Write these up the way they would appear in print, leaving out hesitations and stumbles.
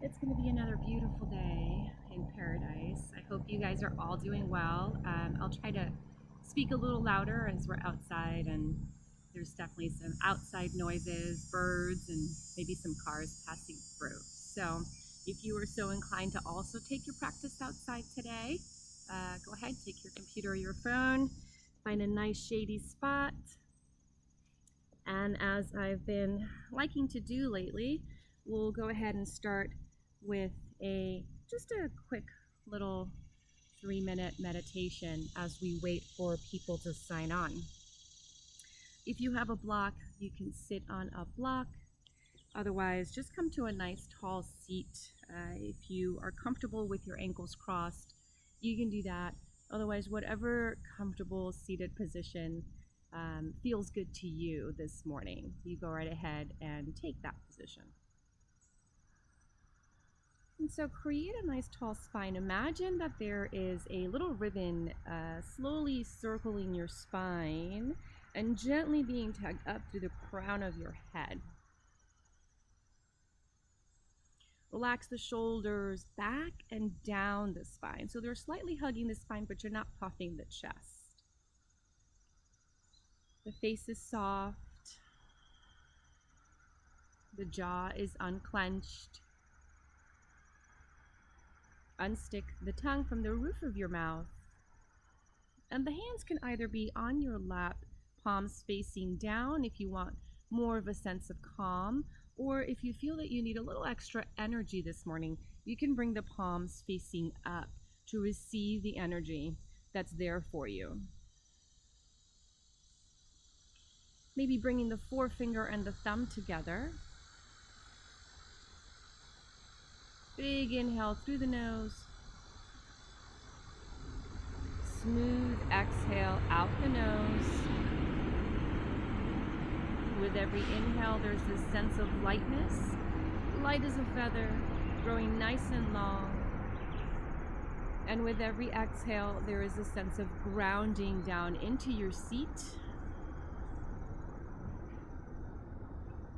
It's going to be another beautiful day in paradise. I hope you guys are all doing well. I'll try to speak a little louder as we're outside, and there's definitely some outside noises, birds, and maybe some cars passing through. So, if you are so inclined to also take your practice outside today, go ahead, take your computer or your phone, find a nice shady spot. And as I've been liking to do lately, we'll go ahead and start with just a quick little 3-minute meditation as we wait for people to sign on. If you have a block, you can sit on a block. Otherwise, just come to a nice tall seat. If you are comfortable with your ankles crossed, you can do that. Otherwise, whatever comfortable seated position feels good to you this morning, you go right ahead and take that position. And so create a nice tall spine. Imagine that there is a little ribbon slowly circling your spine and gently being tugged up through the crown of your head. Relax the shoulders back and down the spine. So they're slightly hugging the spine, but you're not puffing the chest. The face is soft. The jaw is unclenched. Unstick the tongue from the roof of your mouth. And the hands can either be on your lap, palms facing down if you want more of a sense of calm, or if you feel that you need a little extra energy this morning, you can bring the palms facing up to receive the energy that's there for you. Maybe bringing the forefinger and the thumb together. Big inhale through the nose. Smooth exhale out the nose. With every inhale, there's this sense of lightness, light as a feather, growing nice and long. And with every exhale, there is a sense of grounding down into your seat.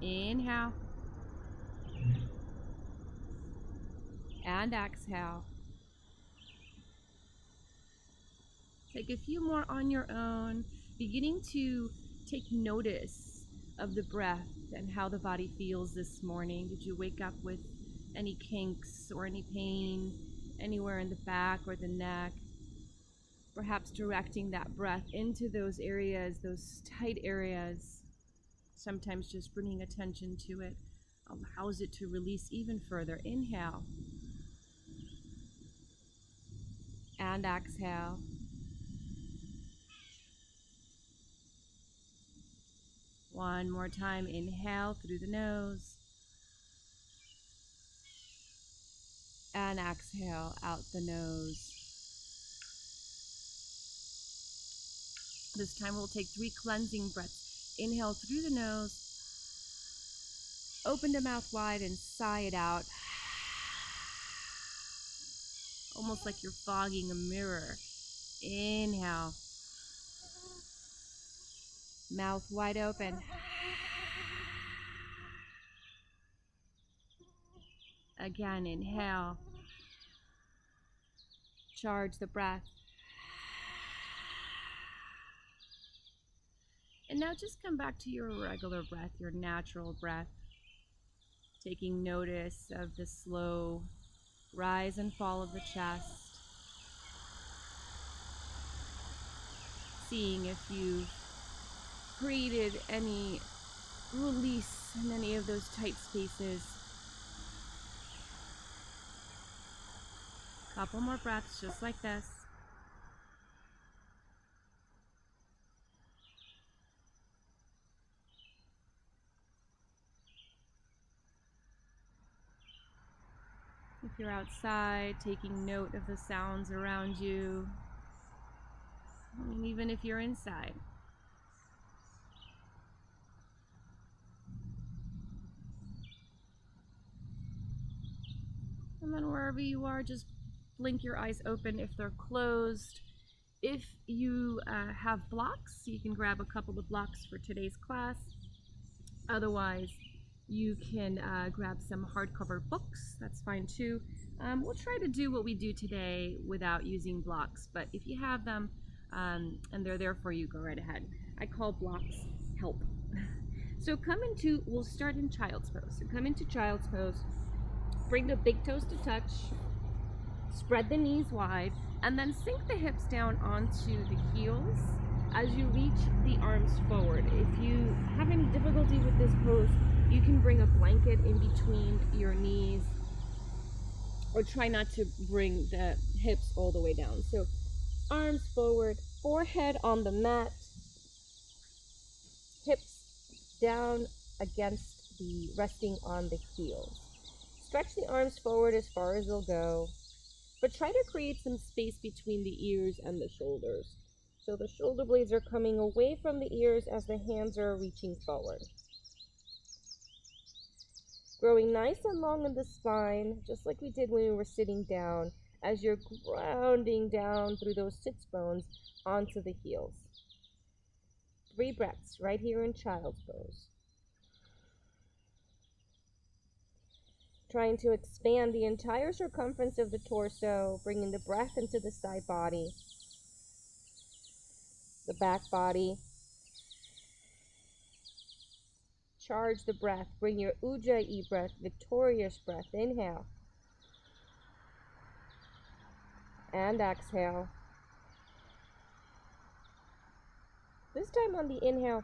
Inhale. And exhale. Take a few more on your own, beginning to take notice of the breath and how the body feels this morning. Did you wake up with any kinks or any pain anywhere in the back or the neck? Perhaps directing that breath into those areas, those tight areas. Sometimes just bringing attention to it allows it to release even further. Inhale. And exhale. One more time, inhale through the nose. And exhale out the nose. This time we'll take 3 cleansing breaths. Inhale through the nose. Open the mouth wide and sigh it out. Almost like you're fogging a mirror. Inhale. Mouth wide open. Again, inhale. Charge the breath. And now just come back to your regular breath, your natural breath. Taking notice of the slow rise and fall of the chest. Seeing if you've created any release in any of those tight spaces. Couple more breaths just like this. If you're outside, taking note of the sounds around you. And even if you're inside. And then wherever you are, just blink your eyes open if they're closed. If you have blocks, you can grab a couple of blocks for today's class. Otherwise, You can grab some hardcover books, that's fine too. We'll try to do what we do today without using blocks, but if you have them and they're there for you, go right ahead. I call blocks help. So we'll start in child's pose. So come into child's pose, bring the big toes to touch, spread the knees wide, and then sink the hips down onto the heels as you reach the arms forward. If you have any difficulty with this pose, you can bring a blanket in between your knees or try not to bring the hips all the way down. So arms forward, forehead on the mat, hips down against the resting on the heels. Stretch the arms forward as far as they'll go, but try to create some space between the ears and the shoulders. So the shoulder blades are coming away from the ears as the hands are reaching forward. Growing nice and long in the spine, just like we did when we were sitting down, as you're grounding down through those sits bones onto the heels. 3 breaths right here in child's pose. Trying to expand the entire circumference of the torso, bringing the breath into the side body, the back body. Charge the breath. Bring your Ujjayi breath, victorious breath. Inhale. And exhale. This time on the inhale,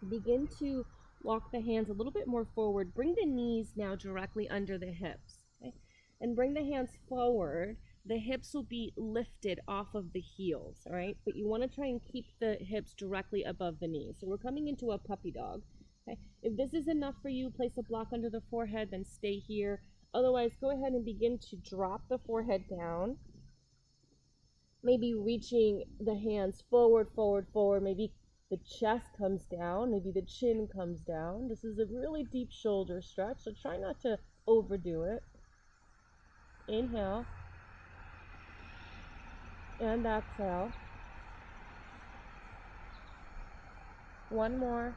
begin to walk the hands a little bit more forward. Bring the knees now directly under the hips. Okay? And bring the hands forward. The hips will be lifted off of the heels, all right? But you want to try and keep the hips directly above the knees. So we're coming into a puppy dog. Okay? If this is enough for you, place a block under the forehead, then stay here. Otherwise, go ahead and begin to drop the forehead down. Maybe reaching the hands forward, forward, forward. Maybe the chest comes down. Maybe the chin comes down. This is a really deep shoulder stretch, so try not to overdo it. Inhale. And exhale. One more.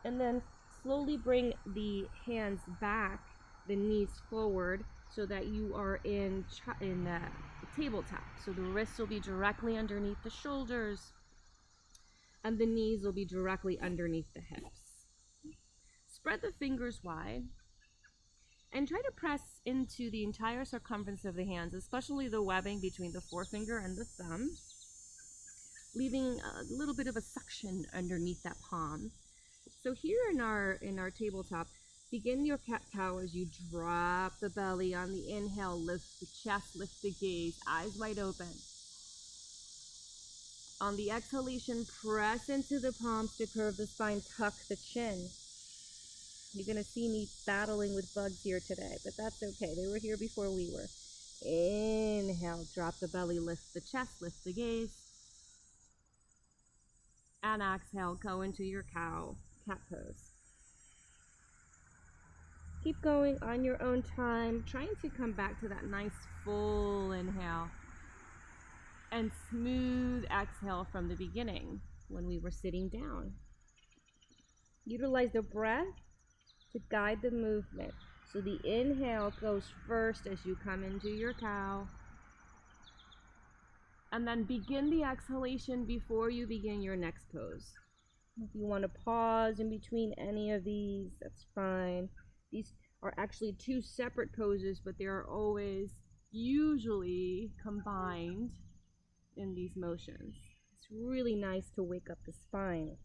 And then slowly bring the hands back, the knees forward, so that you are in the tabletop. So the wrists will be directly underneath the shoulders, and the knees will be directly underneath the hips. Spread the fingers wide, and try to press into the entire circumference of the hands, especially the webbing between the forefinger and the thumb, leaving a little bit of a suction underneath that palm. So here in our tabletop, begin your cat-cow as you drop the belly on the inhale, lift the chest, lift the gaze, eyes wide open. On the exhalation, press into the palms to curve the spine, tuck the chin. You're going to see me battling with bugs here today, but that's okay. They were here before we were. Inhale, drop the belly, lift the chest, lift the gaze. And exhale, go into your cat pose. Keep going on your own time, trying to come back to that nice full inhale and smooth exhale from the beginning when we were sitting down. Utilize the breath to guide the movement. So the inhale goes first as you come into your cow. And then begin the exhalation before you begin your next pose. If you want to pause in between any of these, that's fine. These are actually 2 separate poses, but they are always usually combined in these motions. It's really nice to wake up the spine.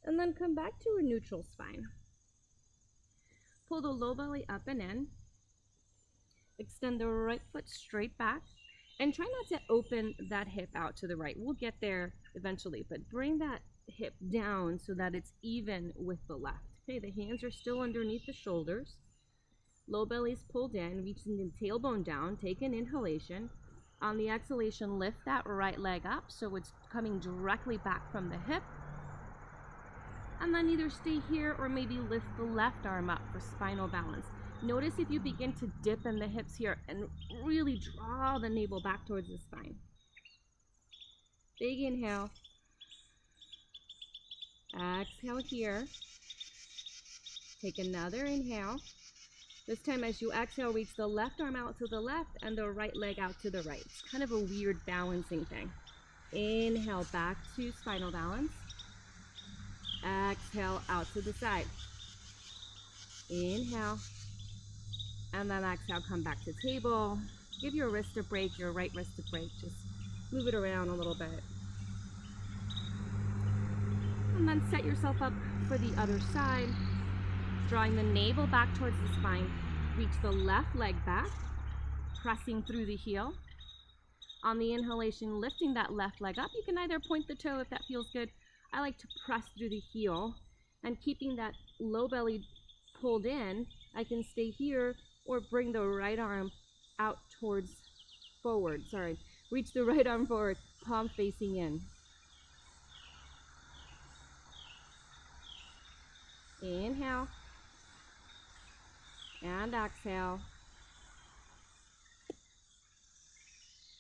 And then come back to a neutral spine. Pull the low belly up and in. Extend the right foot straight back. And try not to open that hip out to the right. We'll get there eventually, but bring that hip down so that it's even with the left. Okay, the hands are still underneath the shoulders. Low belly's pulled in, reaching the tailbone down. Take an inhalation. On the exhalation, lift that right leg up so it's coming directly back from the hip. And then either stay here or maybe lift the left arm up for spinal balance. Notice if you begin to dip in the hips here and really draw the navel back towards the spine. Big inhale. Exhale here. Take another inhale. This time as you exhale, reach the left arm out to the left and the right leg out to the right. It's kind of a weird balancing thing. Inhale back to spinal balance. Exhale out to the side. Inhale. And then exhale, come back to table. Give your wrist a break, your right wrist a break. Just move it around a little bit. And then set yourself up for the other side. Drawing the navel back towards the spine. Reach the left leg back, pressing through the heel. On the inhalation, lifting that left leg up. You can either point the toe if that feels good. I like to press through the heel and keeping that low belly pulled in. I can stay here or bring the right arm out towards forward. Reach the right arm forward, palm facing in. Inhale and exhale.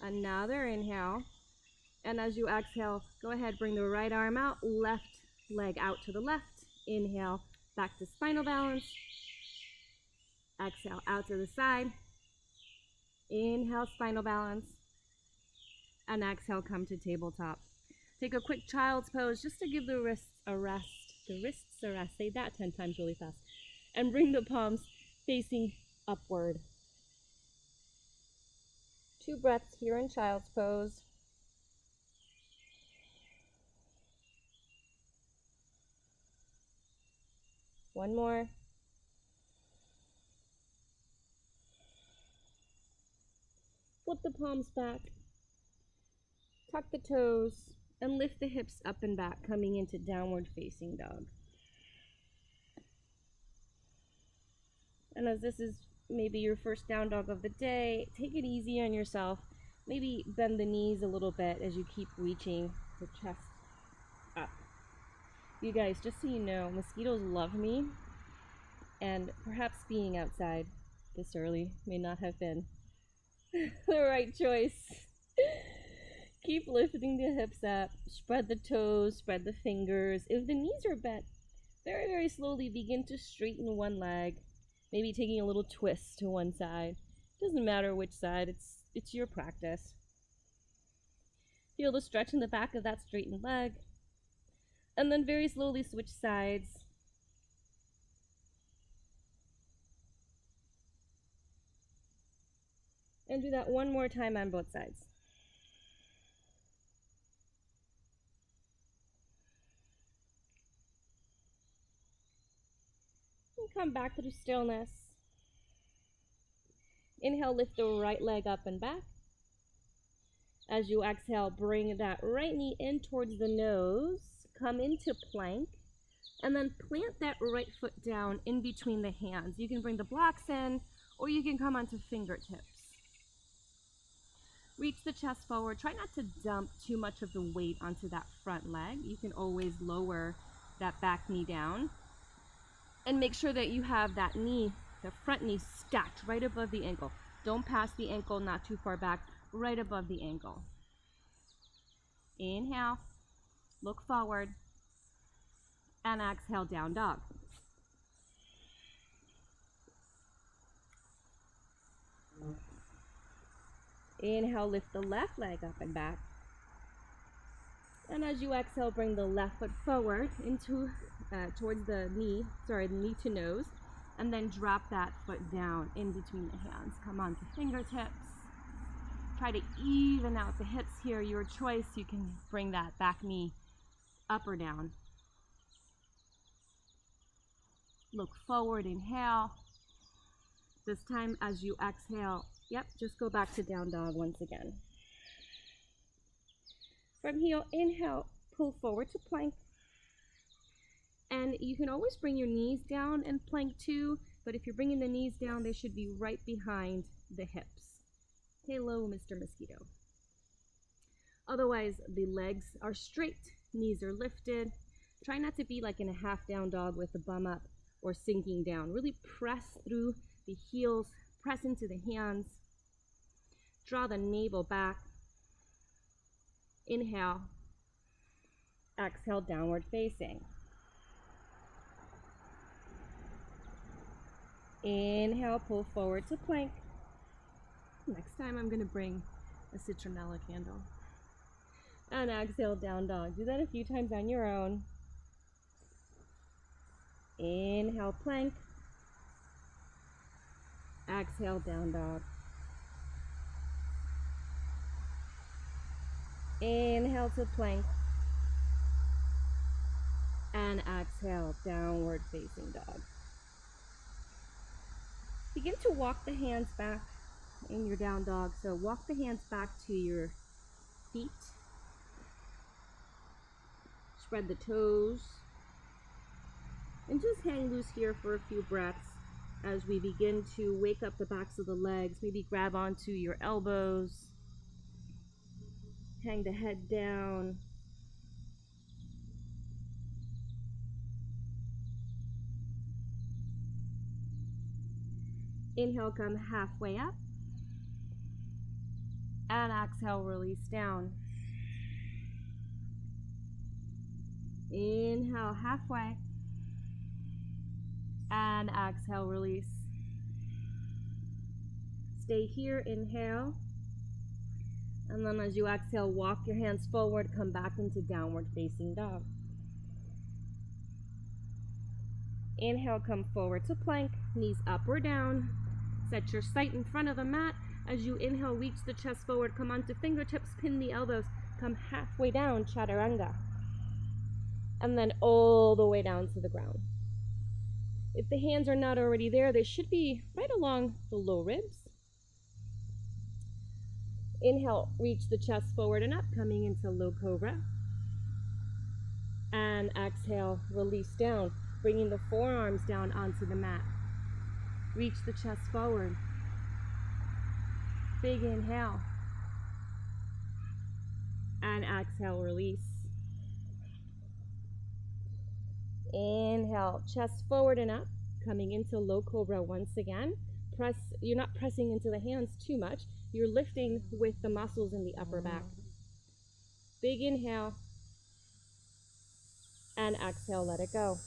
Another inhale. And as you exhale, go ahead, bring the right arm out, left leg out to the left. Inhale, back to spinal balance. Exhale, out to the side. Inhale, spinal balance. And exhale, come to tabletop. Take a quick child's pose just to give the wrists a rest. The wrists a rest. Say that 10 times really fast. And bring the palms facing upward. 2 breaths here in child's pose. One more. Flip the palms back. Tuck the toes and lift the hips up and back, coming into downward facing dog. And as this is maybe your first down dog of the day, take it easy on yourself. Maybe bend the knees a little bit as you keep reaching the chest up. You guys, just so you know, mosquitoes love me, and perhaps being outside this early may not have been the right choice. Keep lifting the hips up, spread the toes, spread the fingers. If the knees are bent, very, very slowly begin to straighten one leg, maybe taking a little twist to one side. Doesn't matter which side, it's your practice. Feel the stretch in the back of that straightened leg. And then very slowly switch sides. And do that one more time on both sides. And come back to stillness. Inhale, lift the right leg up and back. As you exhale, bring that right knee in towards the nose. Come into plank. And then plant that right foot down in between the hands. You can bring the blocks in, or you can come onto fingertips. Reach the chest forward. Try not to dump too much of the weight onto that front leg. You can always lower that back knee down. And make sure that you have that knee, the front knee, stacked right above the ankle. Don't pass the ankle, not too far back, right above the ankle. Inhale, look forward, and exhale, down dog. Inhale, lift the left leg up and back. And as you exhale, bring the left foot forward into towards the knee to nose, and then drop that foot down in between the hands. Come on to fingertips. Try to even out the hips here. Your choice. You can bring that back knee up or down. Look forward, inhale. This time as you exhale, just go back to down dog once again. From here, inhale, pull forward to plank. And you can always bring your knees down in plank too, but if you're bringing the knees down, they should be right behind the hips. Hello, Mr. Mosquito. Otherwise, the legs are straight, knees are lifted. Try not to be like in a half down dog with the bum up or sinking down. Really press through the heels press into the hands. Draw the navel back. Inhale. Exhale, downward facing. Inhale, pull forward to plank. Next time I'm going to bring a citronella candle. And exhale, down dog. Do that a few times on your own. Inhale, plank. Exhale, down dog. Inhale to plank. And exhale, downward facing dog. Begin to walk the hands back in your down dog. So walk the hands back to your feet. Spread the toes. And just hang loose here for a few breaths as we begin to wake up the backs of the legs. Maybe grab onto your elbows. Hang the head down. Inhale, come halfway up. And exhale, release down. Inhale, halfway. And exhale, release. Stay here, inhale. And then as you exhale, walk your hands forward, come back into downward facing dog. Inhale, come forward to plank, knees up or down. Set your sight in front of the mat. As you inhale, reach the chest forward, come onto fingertips, pin the elbows, come halfway down, chaturanga. And then all the way down to the ground. If the hands are not already there, they should be right along the low ribs. Inhale, reach the chest forward and up, coming into low cobra. And exhale, release down, bringing the forearms down onto the mat. Reach the chest forward. Big inhale. And exhale, release. Inhale, chest forward and up, coming into low cobra once again. You're not pressing into the hands too much. You're lifting with the muscles in the upper back. Big inhale. And exhale, let it go.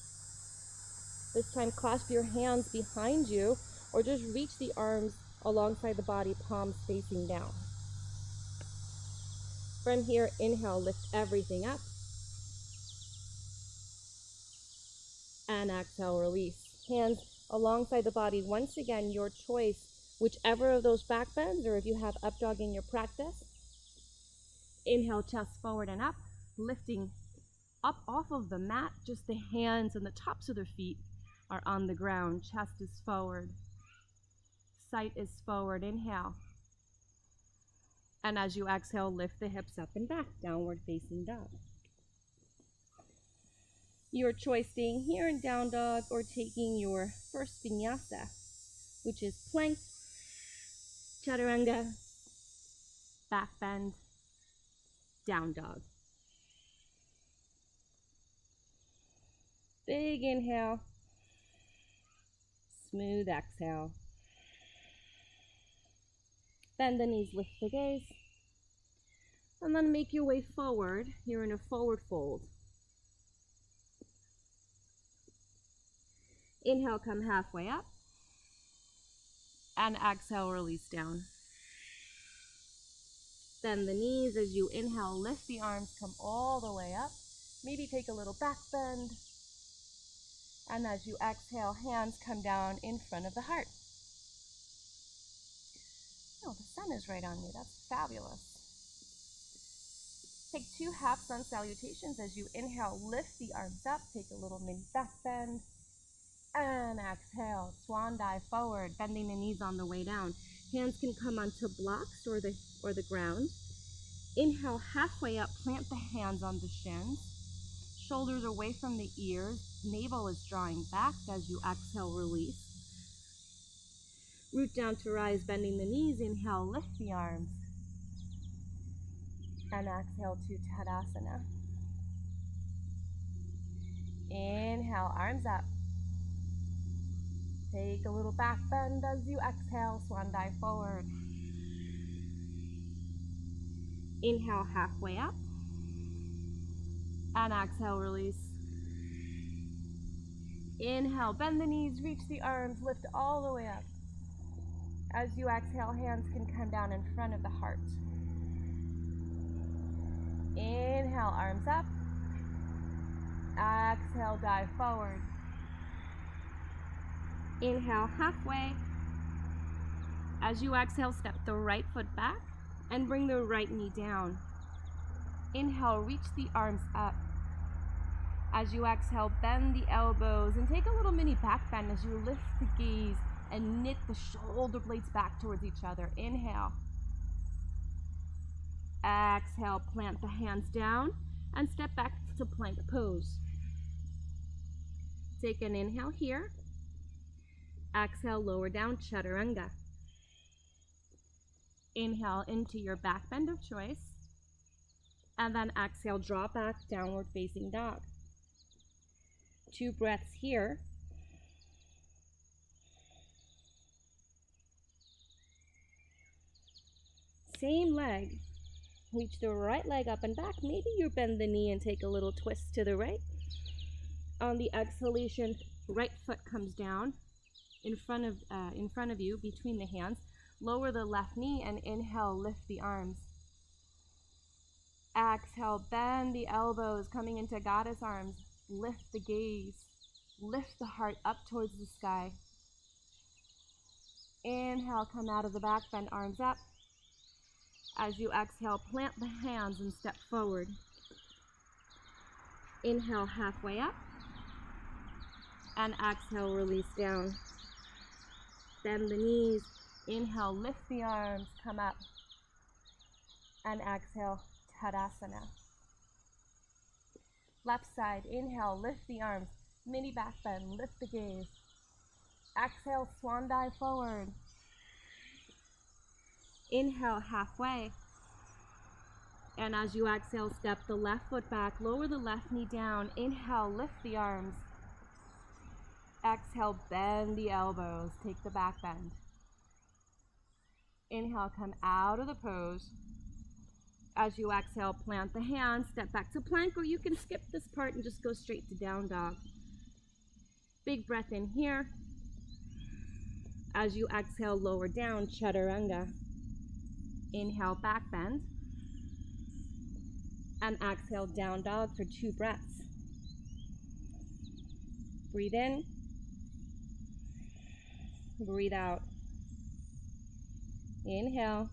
This time, clasp your hands behind you or just reach the arms alongside the body, palms facing down. From here, inhale, lift everything up. And exhale, release. Hands alongside the body. Once again, your choice, whichever of those back bends, or if you have up dog in your practice. Inhale, chest forward and up, lifting up off of the mat. Just the hands and the tops of their feet are on the ground. Chest is forward. Sight is forward. Inhale. And as you exhale, lift the hips up and back, downward facing dog. Your choice staying here in down dog or taking your first vinyasa, which is plank, chaturanga, back bend, down dog. Big inhale, smooth exhale. Bend the knees, lift the gaze. And then make your way forward. You're in a forward fold. Inhale, come halfway up. And exhale, release down. Bend the knees as you inhale, lift the arms, come all the way up. Maybe take a little back bend. And as you exhale, hands come down in front of the heart. Oh, the sun is right on me. That's fabulous. Take 2 half sun salutations as you inhale, lift the arms up, take a little mini back bend. And exhale, swan dive forward, bending the knees on the way down. Hands can come onto blocks or the ground. Inhale, halfway up, plant the hands on the shins. Shoulders away from the ears. Navel is drawing back as you exhale, release. Root down to rise, bending the knees. Inhale, lift the arms. And exhale to Tadasana. Inhale, arms up. Take a little back bend as you exhale, swan dive forward. Inhale, halfway up. And exhale, release. Inhale, bend the knees, reach the arms, lift all the way up. As you exhale, hands can come down in front of the heart. Inhale, arms up. Exhale, dive forward. Inhale, halfway. As you exhale, step the right foot back and bring the right knee down. Inhale, reach the arms up. As you exhale, bend the elbows and take a little mini back bend as you lift the gaze and knit the shoulder blades back towards each other. Inhale. Exhale, plant the hands down and step back to plank pose. Take an inhale here. Exhale, lower down, chaturanga. Inhale into your back bend of choice. And then exhale, draw back, downward facing dog. 2 breaths here. Same leg. Reach the right leg up and back. Maybe you bend the knee and take a little twist to the right. On the exhalation, right foot comes down in front of you between the hands. Lower the left knee and inhale, lift the arms. Exhale, bend the elbows, coming into goddess arms. Lift the gaze. Lift the heart up towards the sky. Inhale, come out of the back, bend arms up. As you exhale, plant the hands and step forward. Inhale, halfway up. And exhale, release down. Bend the knees. Inhale, lift the arms, come up. And exhale, Tadasana. Left side, inhale, lift the arms. Mini back bend, lift the gaze. Exhale, swan dive forward. Inhale, halfway. And as you exhale, step the left foot back, lower the left knee down. Inhale, lift the arms. Exhale, bend the elbows, take the back bend. Inhale, come out of the pose. As you exhale, plant the hands, step back to plank, or you can skip this part and just go straight to down dog. Big breath in here. As you exhale, lower down, chaturanga. Inhale, back bend. And exhale, down dog for 2 breaths. Breathe in. Breathe out. Inhale.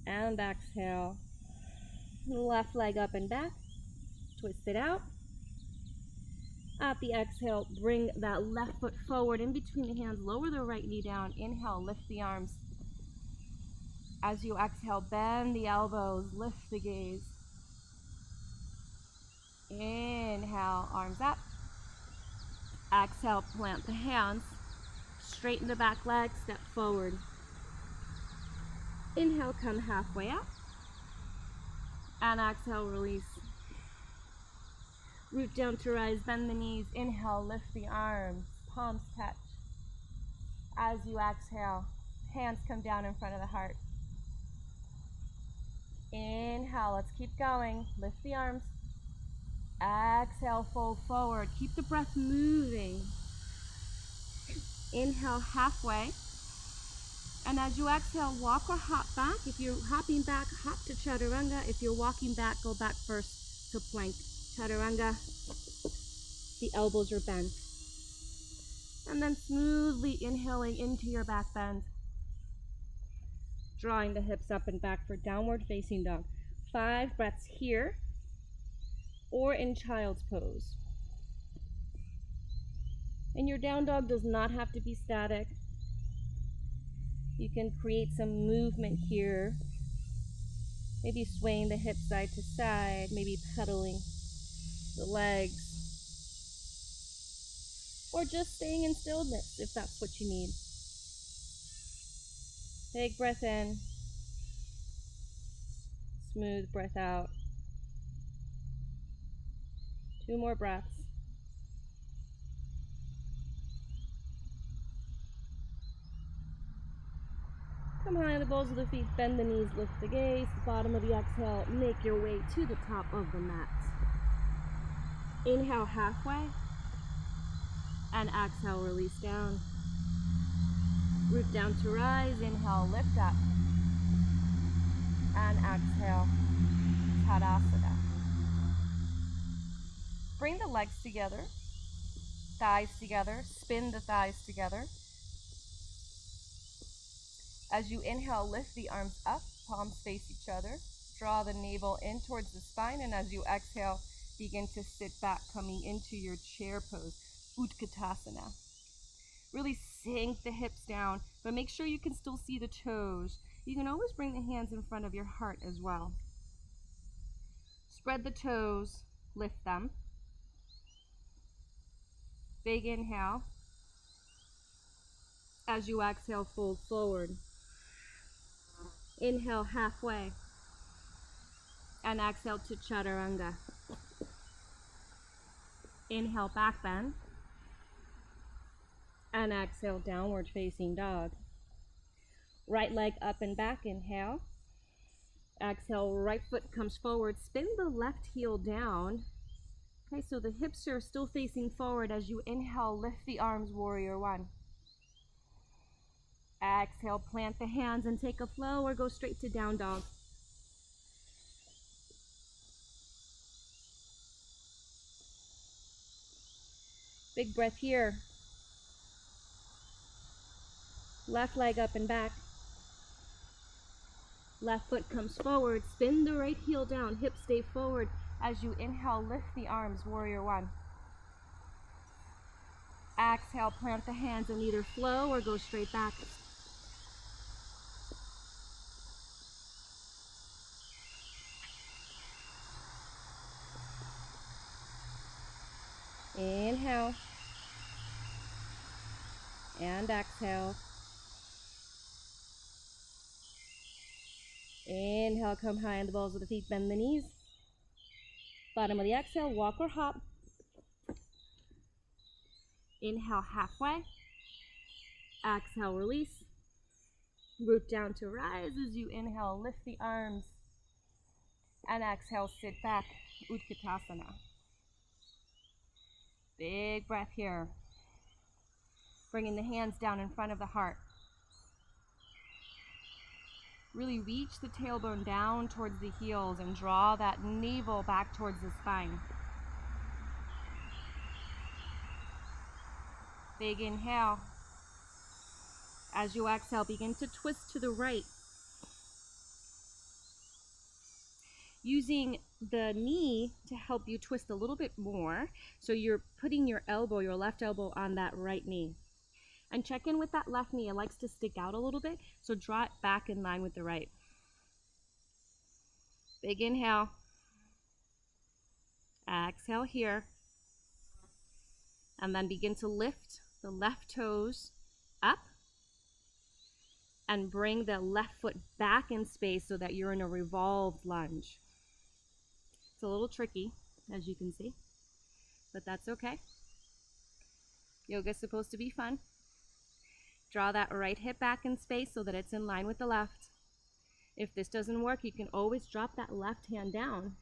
And exhale. Left leg up and back. Twist it out. At the exhale, bring that left foot forward in between the hands. Lower the right knee down. Inhale, lift the arms. As you exhale, bend the elbows, lift the gaze. Inhale, arms up. Exhale, plant the hands. Straighten the back leg, step forward. Inhale, come halfway up. And exhale, release. Root down to rise, bend the knees. Inhale, lift the arms, palms touch. As you exhale, hands come down in front of the heart. Inhale, let's keep going. Lift the arms. Exhale, fold forward. Keep the breath moving. Inhale, halfway. And as you exhale, walk or hop back. If you're hopping back, hop to chaturanga. If you're walking back, go back first to plank. Chaturanga, the elbows are bent. And then smoothly inhaling into your back bend. Drawing the hips up and back for downward facing dog. 5 breaths here or in child's pose. And your down dog does not have to be static. You can create some movement here. Maybe swaying the hips side to side, maybe pedaling the legs. Or just staying in stillness if that's what you need. Big breath in. Smooth breath out. 2 more breaths. Come high on the balls of the feet, bend the knees, lift the gaze. Bottom of the exhale, make your way to the top of the mat. Inhale halfway, and exhale, release down. Root down to rise, inhale, lift up, and exhale, Tadasana. Bring the legs together, thighs together, spin the thighs together. As you inhale, lift the arms up, palms face each other. Draw the navel in towards the spine, and as you exhale, begin to sit back, coming into your chair pose, Utkatasana. Really sink the hips down, but make sure you can still see the toes. You can always bring the hands in front of your heart as well. Spread the toes, lift them. Big inhale. As you exhale, fold forward. Inhale halfway, and exhale to Chaturanga. Inhale, back bend, and exhale, downward facing dog. Right leg up and back, inhale. Exhale, right foot comes forward, spin the left heel down. Okay, so the hips are still facing forward. As you inhale, lift the arms, warrior one. Exhale, plant the hands and take a flow or go straight to down dog. Big breath here. Left leg up and back. Left foot comes forward, spin the right heel down, hips stay forward. As you inhale, lift the arms, warrior one. Exhale, plant the hands and either flow or go straight back. Inhale. And exhale. Inhale, come high on the balls of the feet, bend the knees. Bottom of the exhale, walk or hop. Inhale, halfway. Exhale, release. Root down to rise. As you inhale, lift the arms. And exhale, sit back, Utkatasana. Big breath here. Bringing the hands down in front of the heart. Really reach the tailbone down towards the heels and draw that navel back towards the spine. Big inhale. As you exhale, begin to twist to the right. Using the knee to help you twist a little bit more. So you're putting your elbow, your left elbow on that right knee. And check in with that left knee. It likes to stick out a little bit, so draw it back in line with the right. Big inhale. Exhale here. And then begin to lift the left toes up and bring the left foot back in space so that you're in a revolved lunge. It's a little tricky, as you can see, but that's okay. Yoga's supposed to be fun. Draw that right hip back in space so that it's in line with the left. If this doesn't work, you can always drop that left hand down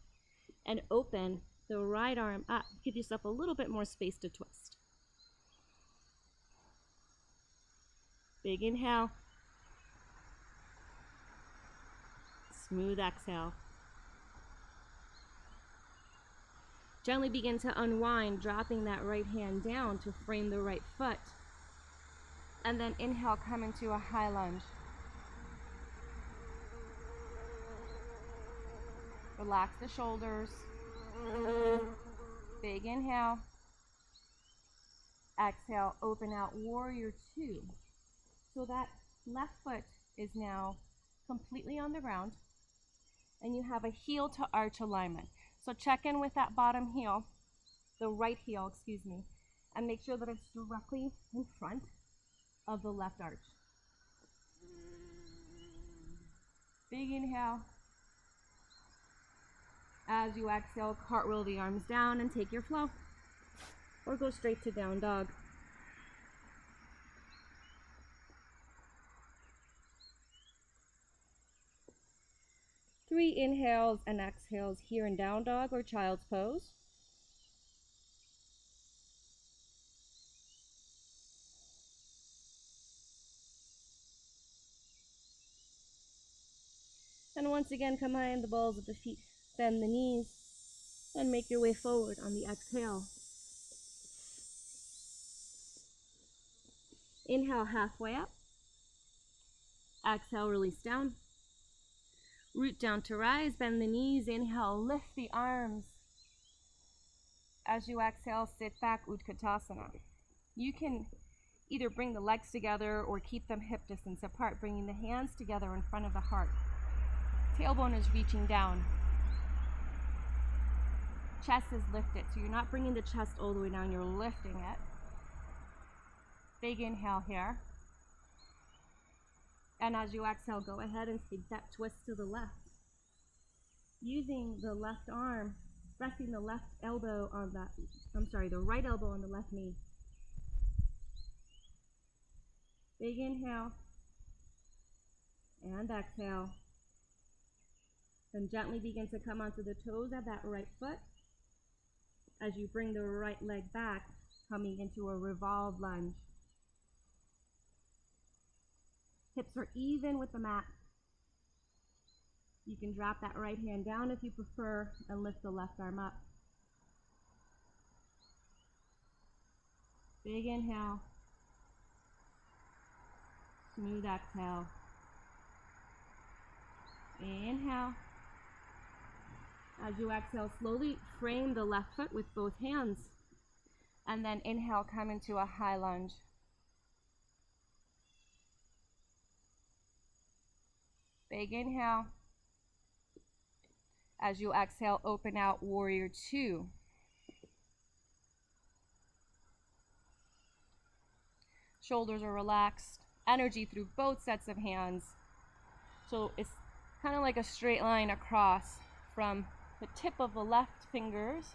and open the right arm up. Give yourself a little bit more space to twist. Big inhale. Smooth exhale. Gently begin to unwind, dropping that right hand down to frame the right foot. And then inhale, come into a high lunge. Relax the shoulders. Big inhale. Exhale, open out, warrior two. So that left foot is now completely on the ground, and you have a heel to arch alignment. So check in with that bottom heel, the right heel, excuse me, and make sure that it's directly in front of the left arch. Big inhale. As you exhale, cartwheel the arms down and take your flow, or go straight to down dog. 3 inhales and exhales here in down dog or child's pose. And once again, combine the balls of the feet, bend the knees, and make your way forward on the exhale. Inhale, halfway up. Exhale, release down. Root down to rise, bend the knees. Inhale, lift the arms. As you exhale, sit back, Utkatasana. You can either bring the legs together or keep them hip distance apart, bringing the hands together in front of the heart. Tailbone is reaching down. Chest is lifted, so you're not bringing the chest all the way down, you're lifting it. Big inhale here. And as you exhale, go ahead and take that twist to the left. Using the left arm, resting the left elbow on the right elbow on the left knee. Big inhale. And exhale. Then gently begin to come onto the toes of that right foot as you bring the right leg back, coming into a revolved lunge. Hips are even with the mat. You can drop that right hand down if you prefer and lift the left arm up. Big inhale. Smooth exhale. Inhale. As you exhale, slowly frame the left foot with both hands. And then inhale, come into a high lunge. Big inhale. As you exhale, open out, warrior two. Shoulders are relaxed. Energy through both sets of hands. So it's kind of like a straight line across from the tip of the left fingers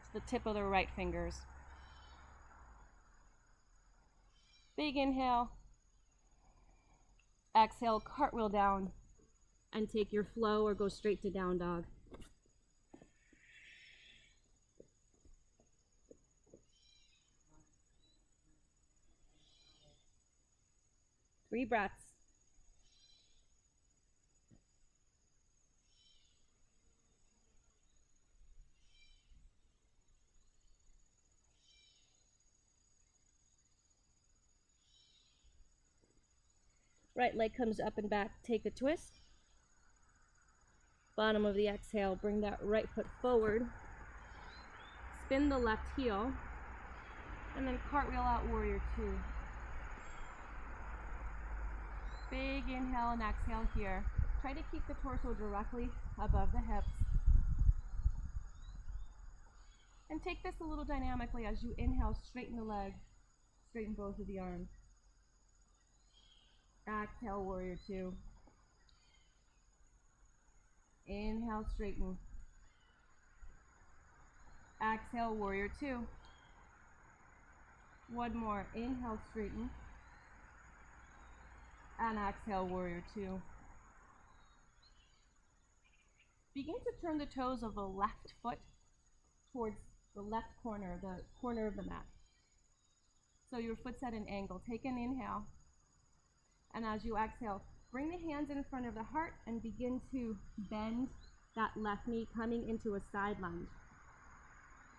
to the tip of the right fingers. Big inhale. Exhale, cartwheel down and take your flow or go straight to down dog. Three breaths. Right leg comes up and back, take a twist. Bottom of the exhale, bring that right foot forward. Spin the left heel, and then cartwheel out, warrior two. Big inhale and exhale here. Try to keep the torso directly above the hips. And take this a little dynamically as you inhale, straighten the leg, straighten both of the arms. Exhale, warrior two. Inhale, straighten. Exhale, warrior two. One more. Inhale, straighten. And exhale, warrior two. Begin to turn the toes of the left foot towards the left corner, the corner of the mat. So your foot's at an angle. Take an inhale. And as you exhale, bring the hands in front of the heart and begin to bend that left knee, coming into a side lunge.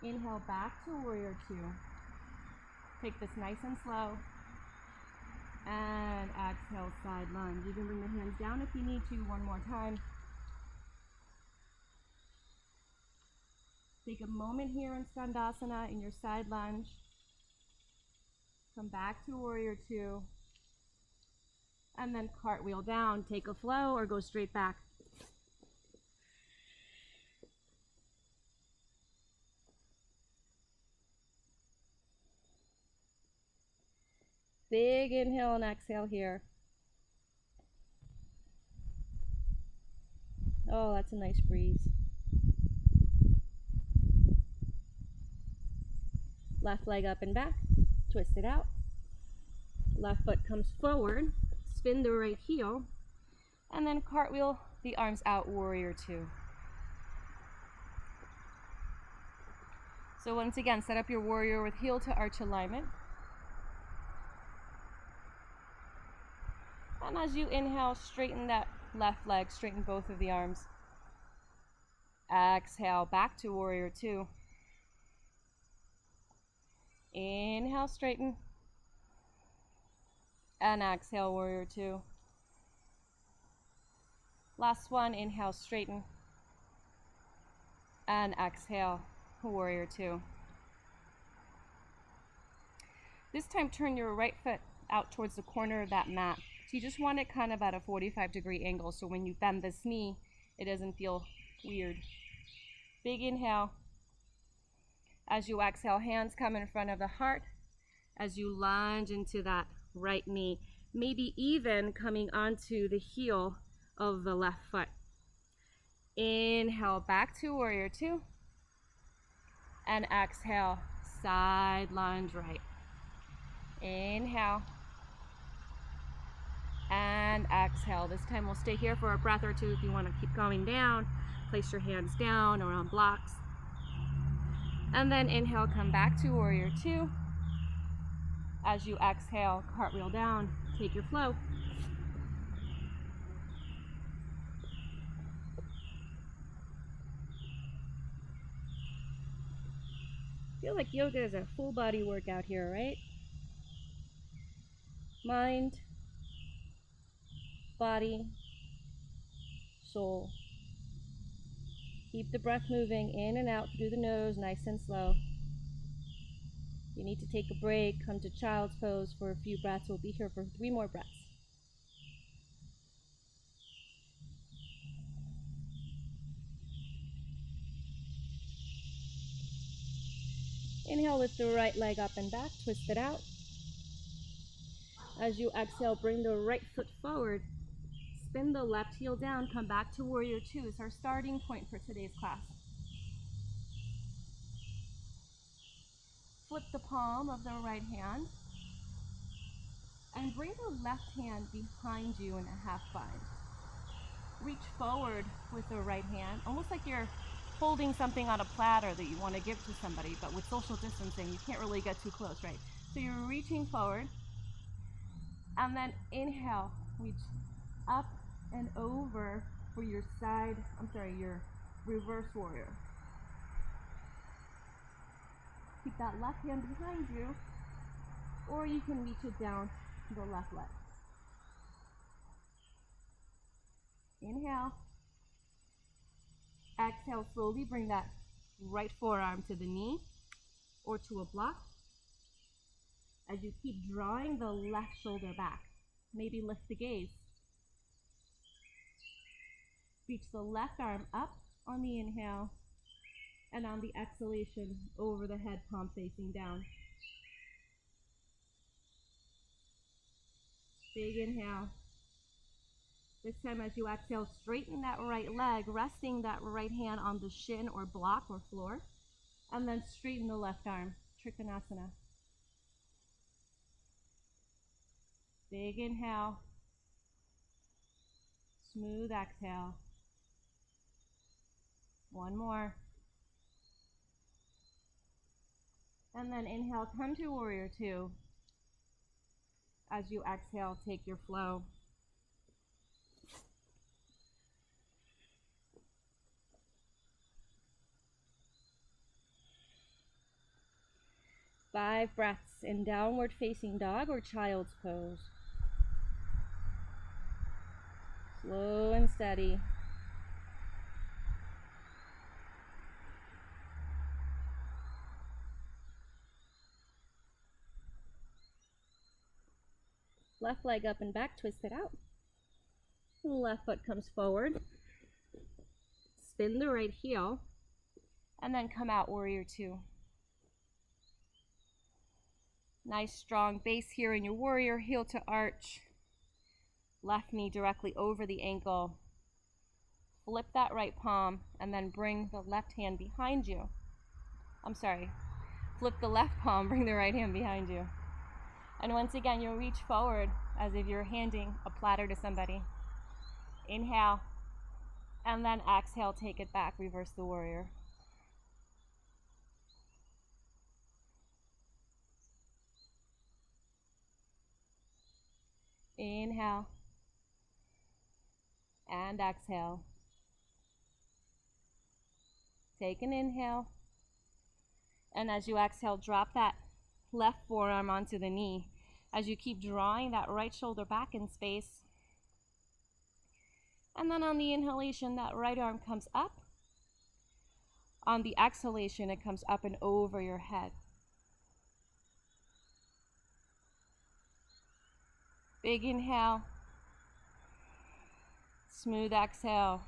Inhale back to warrior two. Take this nice and slow. And exhale, side lunge. You can bring the hands down if you need to. One more time. Take a moment here in Skandasana in your side lunge. Come back to warrior two. And then cartwheel down, take a flow or go straight back. Big inhale and exhale here. Oh, that's a nice breeze. Left leg up and back, twist it out. Left foot comes forward. Spin the right heel, and then cartwheel the arms out, warrior two. So once again, set up your warrior with heel to arch alignment. And as you inhale, straighten that left leg, straighten both of the arms. Exhale, back to warrior two. Inhale, straighten. And exhale, warrior two. Last one, inhale, straighten. And exhale, warrior two. This time, turn your right foot out towards the corner of that mat. So you just want it kind of at a 45-degree angle, so when you bend this knee, it doesn't feel weird. Big inhale. As you exhale, hands come in front of the heart as you lunge into that right knee, maybe even coming onto the heel of the left foot. Inhale, back to warrior two. And exhale, side lunge right. Inhale. And exhale. This time we'll stay here for a breath or two. If you want to keep going down, place your hands down or on blocks. And then inhale, come back to warrior two. As you exhale, cartwheel down, take your flow. Feel like yoga is a full body workout here, right? Mind, body, soul. Keep the breath moving in and out through the nose, nice and slow. If you need to take a break, come to child's pose for a few breaths. We'll be here for 3 more breaths. Inhale, lift the right leg up and back, twist it out. As you exhale, bring the right foot forward. Spin the left heel down, come back to warrior two. It's our starting point for today's class. Flip the palm of the right hand and bring the left hand behind you in a half bind. Reach forward with the right hand, almost like you're holding something on a platter that you want to give to somebody, but with social distancing, you can't really get too close, right? So you're reaching forward, and then inhale, reach up and over for your your reverse warrior. Keep that left hand behind you, or you can reach it down to the left leg. Inhale. Exhale, slowly bring that right forearm to the knee or to a block. As you keep drawing the left shoulder back, maybe lift the gaze. Reach the left arm up on the inhale, and on the exhalation, over the head, palm facing down. Big inhale. This time as you exhale, straighten that right leg, resting that right hand on the shin or block or floor, and then straighten the left arm, Trikonasana. Big inhale. Smooth exhale. One more. And then inhale, come to warrior two. As you exhale, take your flow. Five breaths in downward facing dog or child's pose. Slow and steady. Left leg up and back, twist it out. Left foot comes forward. Spin the right heel, and then come out, warrior two. Nice strong base here in your warrior, heel to arch. Left knee directly over the ankle. Flip that right palm, and then bring the left hand behind you. Flip the left palm, bring the right hand behind you. And once again, you'll reach forward as if you're handing a platter to somebody. Inhale. And then exhale, take it back, reverse the warrior. Inhale and exhale. Take an inhale. And as you exhale, drop that left forearm onto the knee. As you keep drawing that right shoulder back in space. And then on the inhalation, that right arm comes up. On the exhalation, it comes up and over your head. Big inhale. Smooth exhale.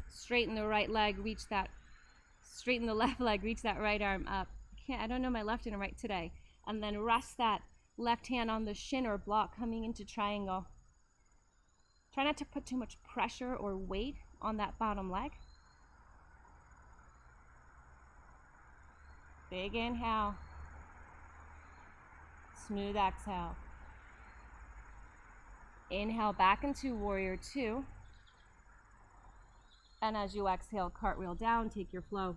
Straighten the right leg, straighten the left leg, reach that right arm up. I don't know my left and right today. And then rest that left hand on the shin or block, coming into triangle. Try not to put too much pressure or weight on that bottom leg. Big inhale. Smooth exhale. Inhale back into warrior two. And as you exhale, cartwheel down, take your flow.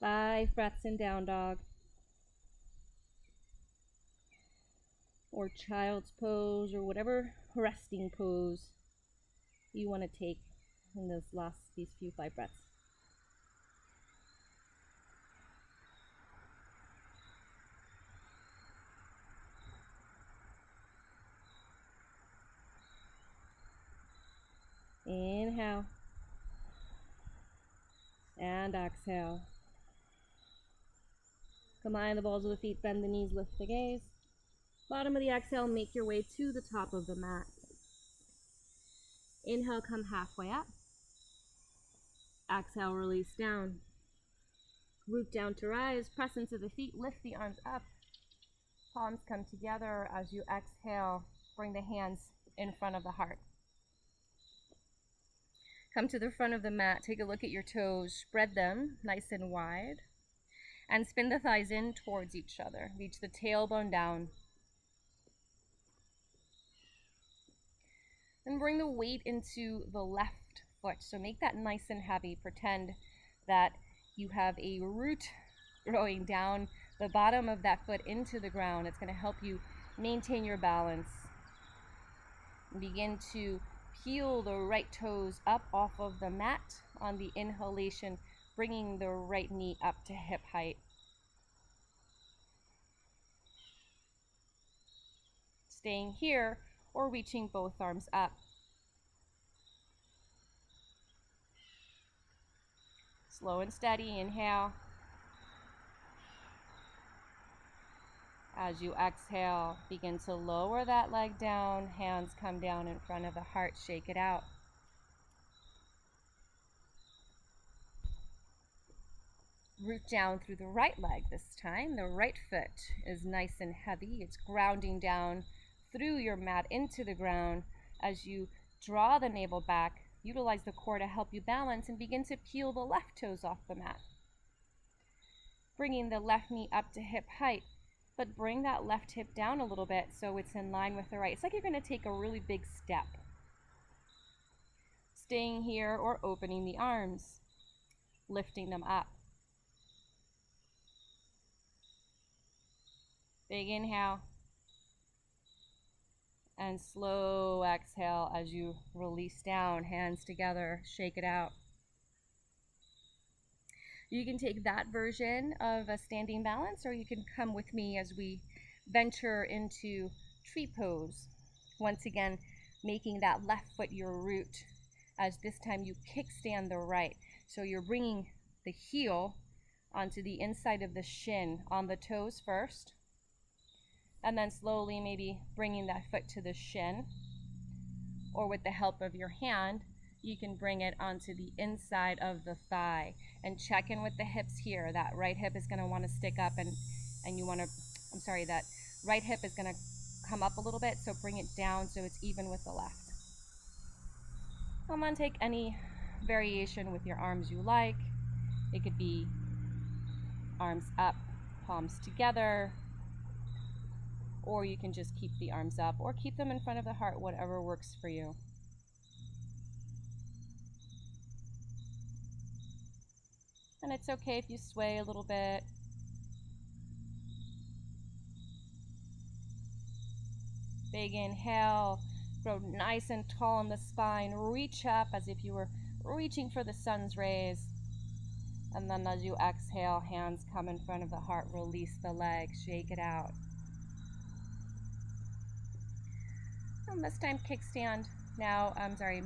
5 breaths in down dog. Or child's pose, or whatever resting pose you want to take in these few 5 breaths. Inhale. And exhale. Combine the balls of the feet, bend the knees, lift the gaze. Bottom of the exhale, make your way to the top of the mat. Inhale, come halfway up. Exhale, release down. Root down to rise, press into the feet, lift the arms up. Palms come together. As you exhale, bring the hands in front of the heart. Come to the front of the mat, take a look at your toes, spread them nice and wide, and spin the thighs in towards each other. Reach the tailbone down. And bring the weight into the left foot. So make that nice and heavy. Pretend that you have a root growing down the bottom of that foot into the ground. It's going to help you maintain your balance. And begin to peel the right toes up off of the mat on the inhalation, bringing the right knee up to hip height. Staying here or reaching both arms up. Slow and steady, inhale. As you exhale, begin to lower that leg down, hands come down in front of the heart, shake it out. Root down through the right leg this time. The right foot is nice and heavy. It's grounding down through your mat into the ground. As you draw the navel back, utilize the core to help you balance and begin to peel the left toes off the mat. Bringing the left knee up to hip height, but bring that left hip down a little bit so it's in line with the right. It's like you're going to take a really big step. Staying here or opening the arms, lifting them up. Big inhale. And slow exhale as you release down, hands together, shake it out. You can take that version of a standing balance, or you can come with me as we venture into tree pose. Once again, making that left foot your root, as this time you kickstand the right. So you're bringing the heel onto the inside of the shin on the toes first, and then slowly maybe bringing that foot to the shin, or with the help of your hand, you can bring it onto the inside of the thigh. And check in with the hips here. That right hip is going to want to stick up, and you want to, that right hip is going to come up a little bit, so bring it down so it's even with the left. Come on, take any variation with your arms you like. It could be arms up, palms together, or you can just keep the arms up or keep them in front of the heart, whatever works for you. And it's okay if you sway a little bit. Big inhale, grow nice and tall in the spine, reach up as if you were reaching for the sun's rays. And then as you exhale, hands come in front of the heart, release the legs, shake it out. And this time kickstand. Now,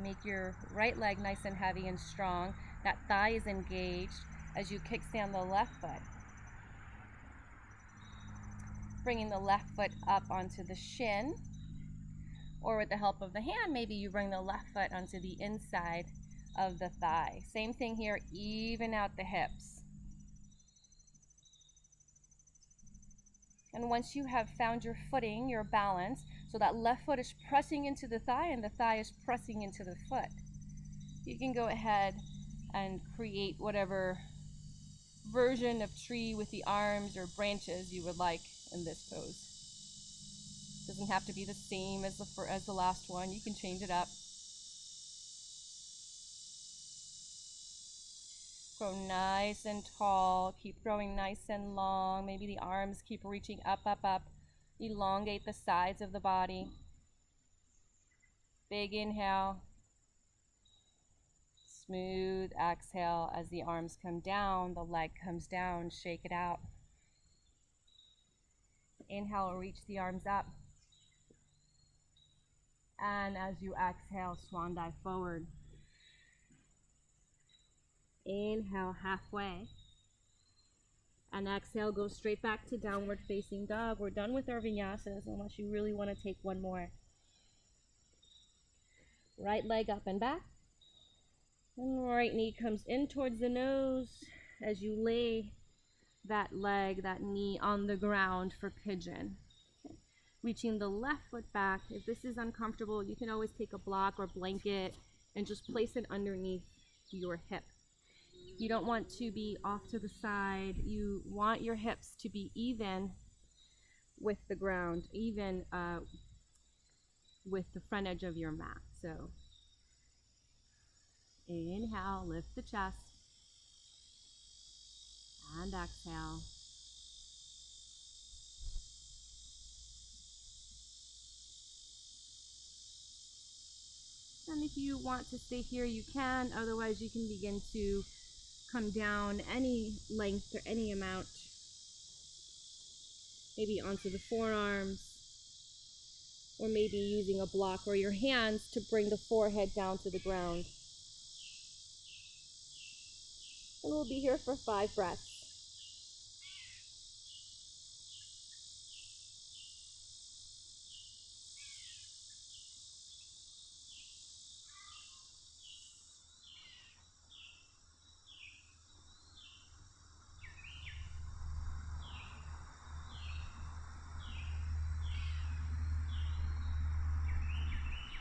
make your right leg nice and heavy and strong. That thigh is engaged as you kickstand the left foot. Bringing the left foot up onto the shin, or with the help of the hand, maybe you bring the left foot onto the inside of the thigh. Same thing here, even out the hips. And once you have found your footing, your balance, so that left foot is pressing into the thigh and the thigh is pressing into the foot, you can go ahead and create whatever version of tree with the arms or branches you would like in this pose. Doesn't have to be the same as the last one. You can change it up. Grow nice and tall. Keep growing nice and long. Maybe the arms keep reaching up, up, up. Elongate the sides of the body. Big inhale. Smooth exhale as the arms come down, the leg comes down. Shake it out. Inhale, reach the arms up. And as you exhale, swan dive forward. Inhale, halfway. And exhale, go straight back to downward facing dog. We're done with our vinyasas unless you really want to take one more. Right leg up and back. And right knee comes in towards the nose as you lay that leg, that knee on the ground for pigeon. Reaching the left foot back. If this is uncomfortable, you can always take a block or blanket and just place it underneath your hip. You don't want to be off to the side. You want your hips to be even with the ground, even with the front edge of your mat. So inhale, lift the chest, and exhale. And if you want to stay here, you can. Otherwise, you can begin to come down any length or any amount, maybe onto the forearms, or maybe using a block or your hands to bring the forehead down to the ground. And we'll be here for 5 breaths.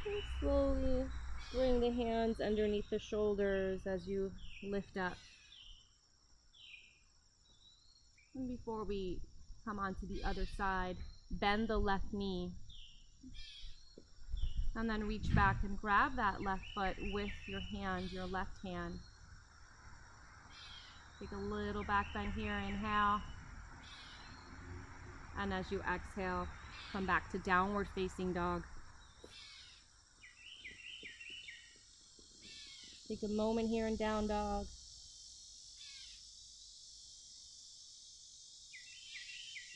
And slowly bring the hands underneath the shoulders as you lift up. And before we come onto the other side, bend the left knee. And then reach back and grab that left foot with your hand, your left hand. Take a little back bend here, inhale. And as you exhale, come back to downward facing dog. Take a moment here in down dog.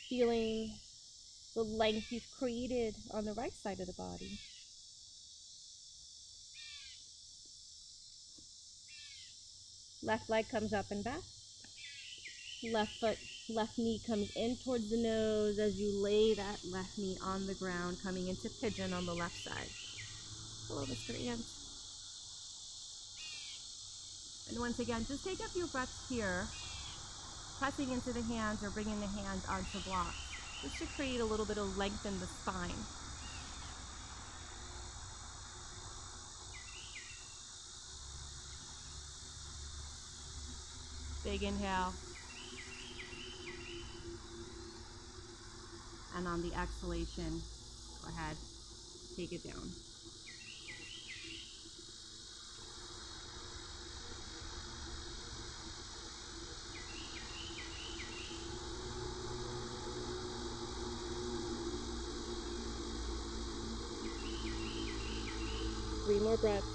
Feeling the length you've created on the right side of the body. Left leg comes up and back. Left knee comes in towards the nose as you lay that left knee on the ground, coming into pigeon on the left side. Hello, Mr. Ant. And once again, just take a few breaths here, pressing into the hands or bringing the hands onto blocks, just to create a little bit of length in the spine. Big inhale. And on the exhalation, go ahead, take it down. 3 more breaths.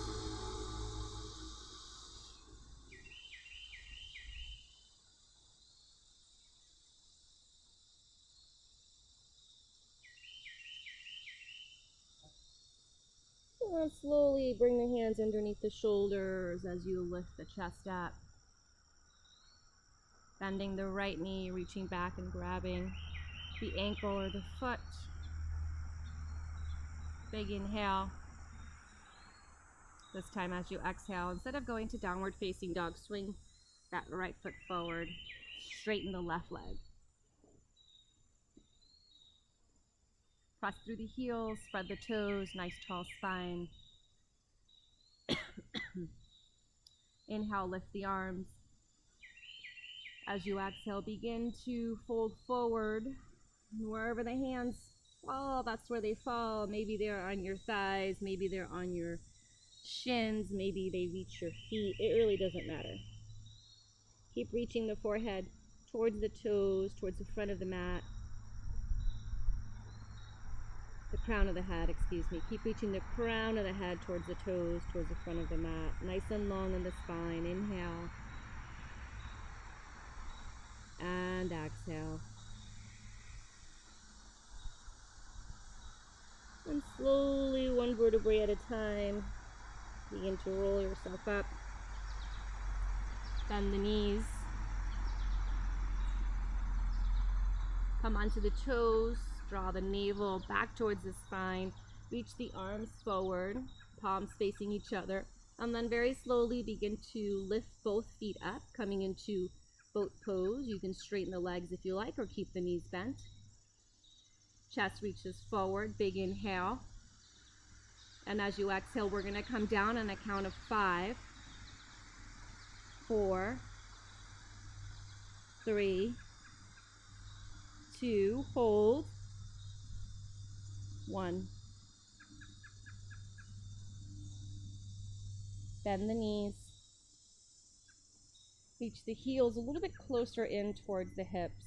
And slowly bring the hands underneath the shoulders as you lift the chest up. Bending the right knee, reaching back and grabbing the ankle or the foot. Big inhale. This time as you exhale, instead of going to downward facing dog, swing that right foot forward, straighten the left leg. Press through the heels, spread the toes, nice tall spine. Inhale, lift the arms. As you exhale, begin to fold forward. Wherever the hands fall, that's where they fall. Maybe they're on your thighs, maybe they're on your shins, maybe they reach your feet. It really doesn't matter. Keep reaching the forehead towards the toes, towards the front of the mat. The crown of the head, excuse me. Keep reaching the crown of the head towards the toes, towards the front of the mat. Nice and long in the spine. Inhale. And exhale. And slowly, one vertebrae at a time, begin to roll yourself up. Bend the knees. Come onto the toes. Draw the navel back towards the spine. Reach the arms forward, palms facing each other. And then very slowly begin to lift both feet up, coming into boat pose. You can straighten the legs if you like, or keep the knees bent. Chest reaches forward, big inhale. And as you exhale, we're going to come down on a count of 5, 4, 3, 2, hold, 1. Bend the knees. Reach the heels a little bit closer in towards the hips.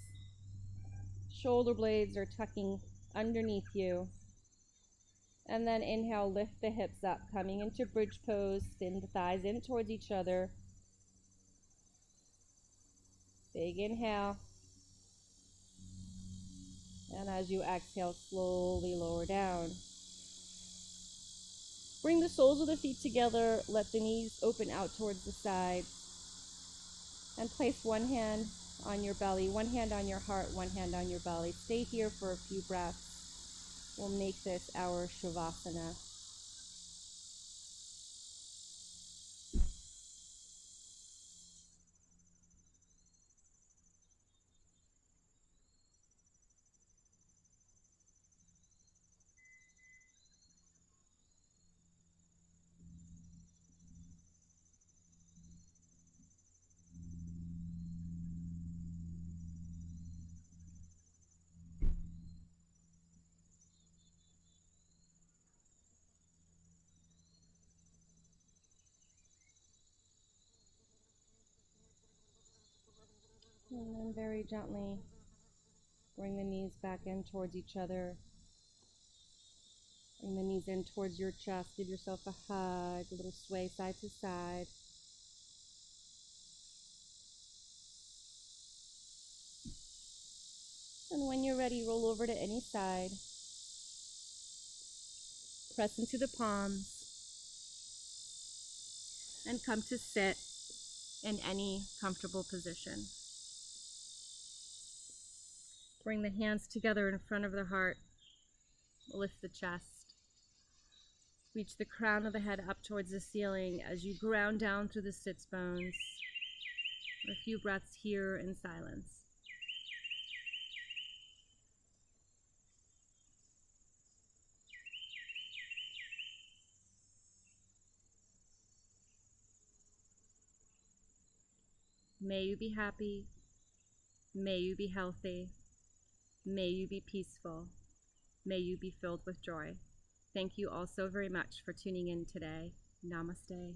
Shoulder blades are tucking underneath you. And then inhale, lift the hips up, coming into bridge pose. Spin the thighs in towards each other. Big inhale. And as you exhale, slowly lower down. Bring the soles of the feet together. Let the knees open out towards the side. And place one hand on your belly, one hand on your heart, one hand on your belly. Stay here for a few breaths. We'll make this our Shavasana. And then very gently bring the knees back in towards each other. Bring the knees in towards your chest. Give yourself a hug, a little sway side to side. And when you're ready, roll over to any side. Press into the palms. And come to sit in any comfortable position. Bring the hands together in front of the heart. Lift the chest. Reach the crown of the head up towards the ceiling as you ground down through the sits bones. A few breaths here in silence. May you be happy. May you be healthy. May you be peaceful. May you be filled with joy. Thank you all so very much for tuning in today. Namaste.